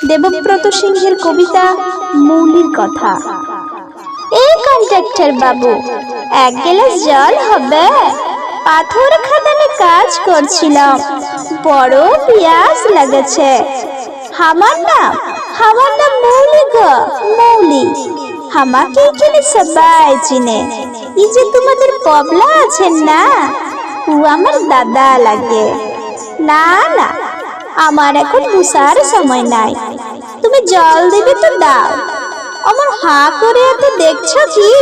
দেবব্রত সিংহের কবিতা মৌলির কথা। এই কন্ট্রাক্টর বাবু, এক গ্লাস জল হবে? পাথর খাদানে কাজ করছিলাম, বড় পিয়াস লেগেছে। আমার নাম মৌলি গো, মৌলি। আমাকে এখানে সবাই চিনে। এই যে তোমাদের পবলা আছেন না, ও আমার দাদা লাগে। না না, আমার এখন বুসার সময় নাই। তুমি জল দেবে তো দাও। আমার হাঁ করে এত দেখছো কি?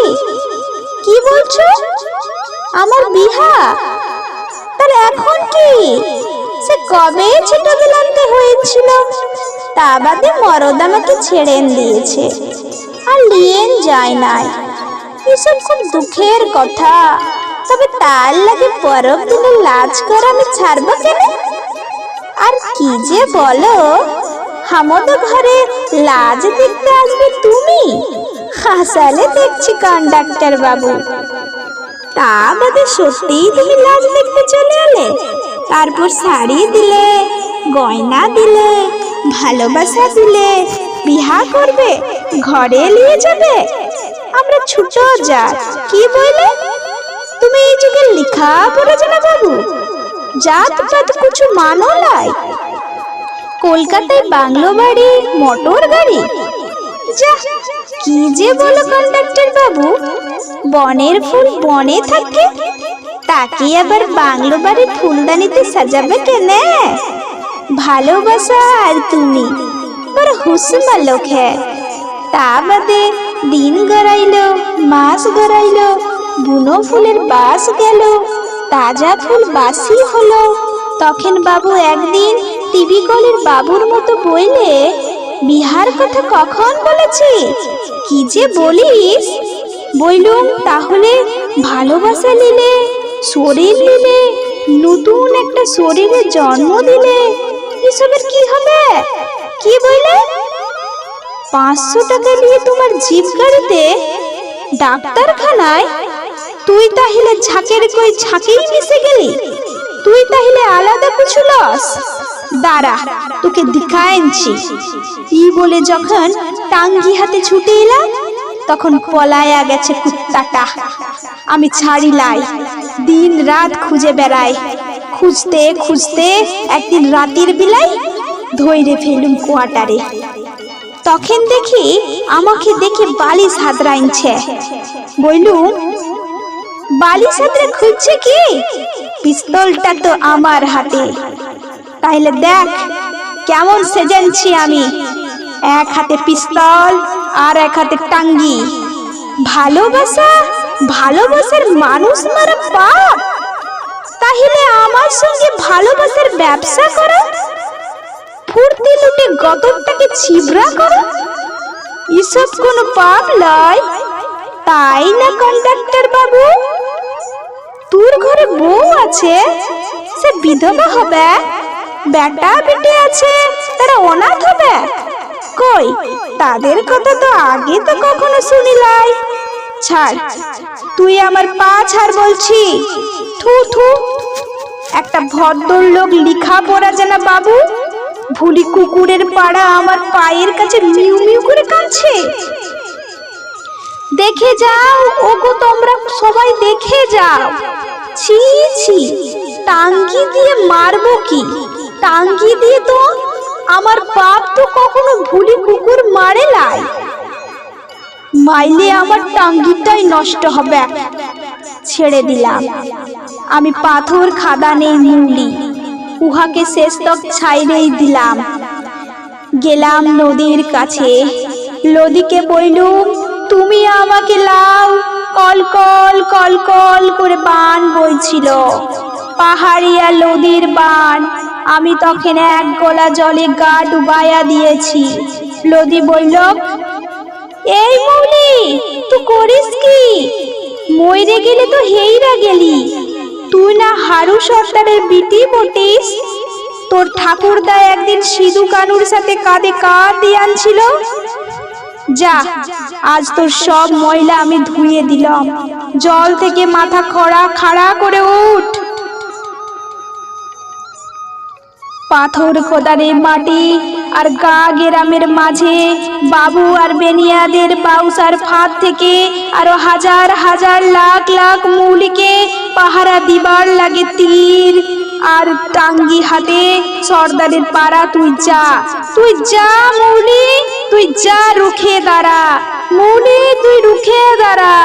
কি বলছো? আমার বিহা? তাহলে এখন কি? সে কবে ছোটবেলাতে হয়েছিল। তা বাদে মরদ আমাকে ছেড়েন দিয়েছে, আর লিয়েন যায় নাই। এসব খুব দুঃখের কথা। তবে তার লাগে পরব দিনে লাজ করে আমি ছাড়বো কেন? আর কি যে বলো, আমাদের ঘরে লাজ দেখতে আসবে তুমি? হাসালে দেখছি কন্ডাক্টর বাবু। তা বাদে সত্যিই তুমি লাজ দেখতে চলে এলে? তারপর শাড়ি দিলে, গয়না দিলে, ভালোবাসা দিলে, বিহা করবে, ঘরে নিয়ে যাবে। আমরা ছোট জাত, কি বলে? তুমি এই যুগে লেখা পড়েছো না বাবু? জাত পাত কিছু মানো লাই? কলকাতায় বাংলো বাড়ি, মোটর গাড়ি। যা, কি যে বলো কন্ডাক্টর বাবু। বনের ফুল বনে থাকে, তাকে আবার বাংলো বাড়ির ফুলদানিতে সাজাবে কেনে? ভালোবাসা আর তুমি বড় হুসমা লোক হ্যাঁ। তা বাদে দিন গড়াইলো, মাস গড়াইলো, বুনো ফুলের বাস গেল, তাজা ফুল বাসি হলো। তখন বাবু একদিন টিভি কলের বাবুর মতো বইলে, বিহার কথা কখন বলেছি? কি যে বলিস? বইলুম তাহলে ভালোবাসা নিলে, শরীর নিলে, নতুন একটা শরীরে জন্ম দিলে এসবের কি হবে? কি বইলে? 500 টাকা দিয়ে তোমার জিপ গাড়িতে ডাক্তারখানায়? তুই তাহলে ঝাঁকের কই ঝাঁকেই মিশে গেলি? তুই তাহলে আলাদা কিছু লস? দাঁড়া, তোকে দেখাইছি। ই বলে যখন টাঙ্গি হাতে ছুটে এলাম, তখন পলায়া গেছে কুত্তাটা। আমি ছাড়িলাই, দিন রাত খুঁজে বেড়াই। খুঁজতে খুঁজতে একদিন রাতের বেলায় ধইরে ফেলুম কোয়াটারে। তখন দেখি আমাকে দেখে বালিশ হাতড়াইছে। বললুম, বালিশ হাতড়ে খুঁজছে কি? পিস্তলটা তো আমার হাতে। তাইলে দেখ কেমন সেজেছি আমি। এক হাতে পিস্তল আর এক হাতে টাঙ্গি। ভালোবাসা, ভালোবাসার মানুষ মারা পাপ। তাহলে আমার সঙ্গে ভালোবাসার ব্যবসা করো, ফুর্তি লুটে গতরটাকে ছিবরা করো। এসব কোনো পাপ লয়, তাই না কন্ডাক্টর বাবু? তোর ঘরে বউ আছে, সে বিধবা হবে। বেটা বেটি আছে, তারা অনাথ হবে। কই, তাদের কথা তো আগে তো কখনো শুনিলাই। ছাড়, তুই আমার পা ছাড় বলছি। থু থু, একটা ভদ্রলোক লিখা পড়া জানা বাবু, ভুলি কুকুরের পাড়া আমার পায়ের কাছে মিউ মিউ করে কাঁদছে। দেখে যাও ওগো, তোমরা সবাই দেখে যাও। ছি ছি, টাঙ্গি দিয়ে মারবো কি? টাঙ্গি দিয়ে তো আমার বাপ তো কখনো ভুলি কুকুর মারে লাই। মাইলে আমার টাঙ্গিটাই নষ্ট হবে। ছেড়ে দিলাম। আমি পাথর খাদানে মৌলি, উহাকে শেষ তক ছাইরেই দিলাম। গেলাম নদীর কাছে। নদীকে বললুম, তুমি আমাকে লাও। কল কল কল কল করে বান বইছিল, পাহাড়িয়া নদীর বান। আমি তখন এক গলা জলে গা ডুবাইয়া দিয়েছি। নদী বলল, এই মৌলি, তুই করিস কি? মইরে গেলে তো হেইরা গেলি। তুই না হারু সর্দারের বিটি বটিস? তোর ঠাকুরদা একদিন সিধু কানুর সাথে কাঁধে কাঁধ দিয়ে আনছিল। যা, আজ তোর সব ময়লা আমি ধুয়ে দিলাম। জল থেকে মাথা খাড়া করে উঠ। পাথর খোদারে মাটি আর গা গেরামের মাঝে বাবু আর বেনিয়াদের বাউসার ফাঁদ থেকে আরো হাজার হাজার লাখ লাখ মৌলিকে পাহারা দিবার লাগে তীর আর টাঙ্গি হাতে সর্দারের পাড়া। তুই যা মৌলি, তুই যা রুখে দাঁড়া মৌলি, তুই রুখে দাঁড়া।